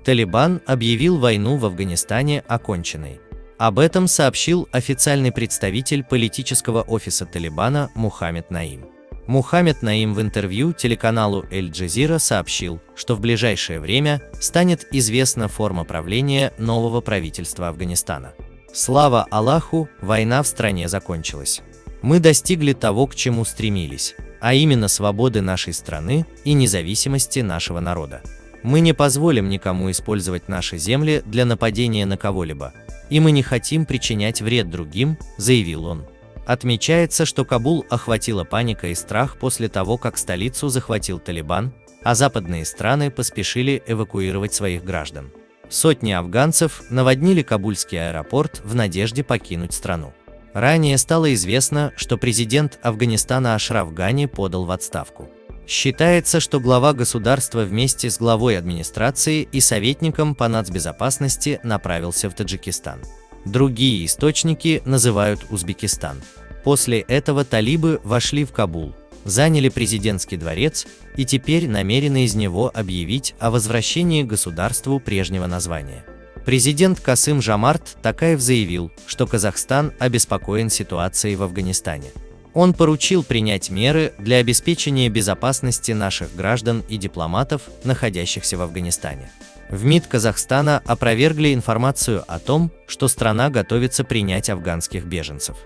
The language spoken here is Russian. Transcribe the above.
Талибан объявил войну в Афганистане оконченной. Об этом сообщил официальный представитель политического офиса Талибана Мухаммед Наим. Мухаммед Наим в интервью телеканалу Эль-Джазира сообщил, что в ближайшее время станет известна форма правления нового правительства Афганистана. Слава Аллаху, война в стране закончилась. Мы достигли того, к чему стремились, а именно свободы нашей страны и независимости нашего народа. Мы не позволим никому использовать наши земли для нападения на кого-либо, и мы не хотим причинять вред другим, заявил он. Отмечается, что Кабул охватила паника и страх после того, как столицу захватил Талибан, а западные страны поспешили эвакуировать своих граждан. Сотни афганцев наводнили Кабульский аэропорт в надежде покинуть страну. Ранее стало известно, что президент Афганистана Ашраф Гани подал в отставку. Считается, что глава государства вместе с главой администрации и советником по нацбезопасности направился в Таджикистан. Другие источники называют Узбекистан. После этого талибы вошли в Кабул, заняли президентский дворец и теперь намерены из него объявить о возвращении к государству прежнего названия. Президент Касым-Жомарт Токаев заявил, что Казахстан обеспокоен ситуацией в Афганистане. Он поручил принять меры для обеспечения безопасности наших граждан и дипломатов, находящихся в Афганистане. В МИД Казахстана опровергли информацию о том, что страна готовится принять афганских беженцев.